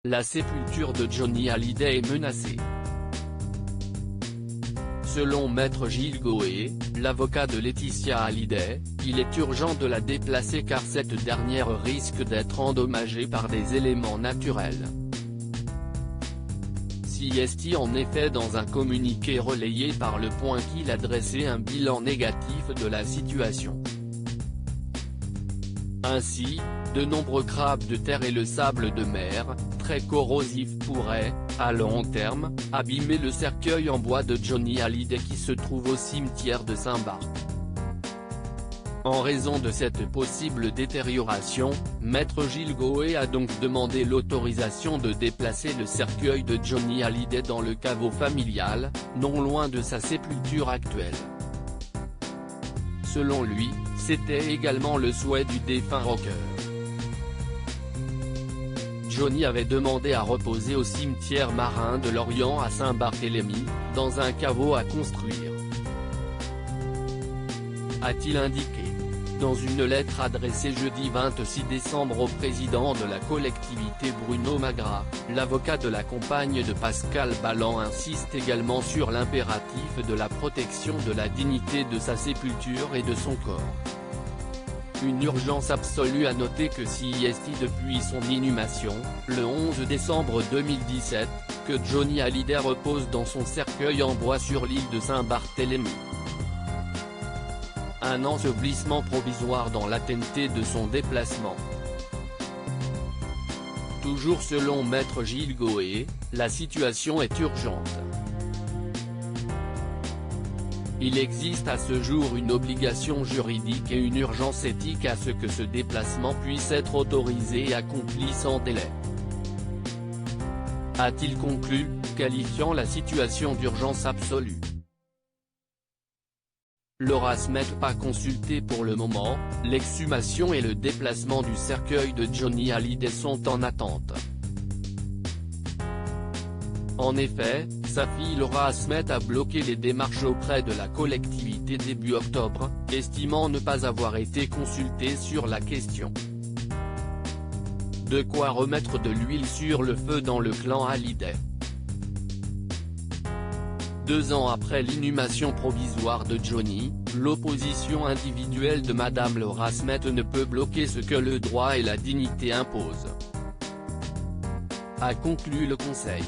La sépulture de Johnny Hallyday est menacée. Selon Maître Gilles Goé, l'avocat de Laetitia Hallyday, il est urgent de la déplacer car cette dernière risque d'être endommagée par des éléments naturels. CST en effet dans un communiqué relayé par Le Point qu'il a dressé un bilan négatif de la situation. Ainsi, de nombreux crabes de terre et le sable de mer, très corrosif pourraient, à long terme, abîmer le cercueil en bois de Johnny Hallyday qui se trouve au cimetière de Saint-Barth. En raison de cette possible détérioration, Maître Gilles Goé a donc demandé l'autorisation de déplacer le cercueil de Johnny Hallyday dans le caveau familial, non loin de sa sépulture actuelle. Selon lui, c'était également le souhait du défunt rocker. Johnny avait demandé à reposer au cimetière marin de Lorient à Saint-Barthélemy, dans un caveau à construire, a-t-il indiqué. Dans une lettre adressée jeudi 26 décembre au président de la collectivité Bruno Magras, l'avocat de la compagne de Pascal Ballan insiste également sur l'impératif de la protection de la dignité de sa sépulture et de son corps. Une urgence absolue à noter que CST depuis son inhumation, le 11 décembre 2017, que Johnny Hallyday repose dans son cercueil en bois sur l'île de Saint-Barthélemy. Un ensevelissement provisoire dans l'attente de son déplacement. Toujours selon Maître Gilles Goé, la situation est urgente. Il existe à ce jour une obligation juridique et une urgence éthique à ce que ce déplacement puisse être autorisé et accompli sans délai. A-t-il conclu, qualifiant la situation d'urgence absolue. L'Orasmet pas consulté pour le moment, l'exhumation et le déplacement du cercueil de Johnny Hallyday sont en attente. En effet, sa fille Laura Asmet a bloqué les démarches auprès de la collectivité début octobre, estimant ne pas avoir été consultée sur la question. De quoi remettre de l'huile sur le feu dans le clan Hallyday. 2 ans après l'inhumation provisoire de Johnny, l'opposition individuelle de Madame Laura Asmet ne peut bloquer ce que le droit et la dignité imposent, a conclu le Conseil.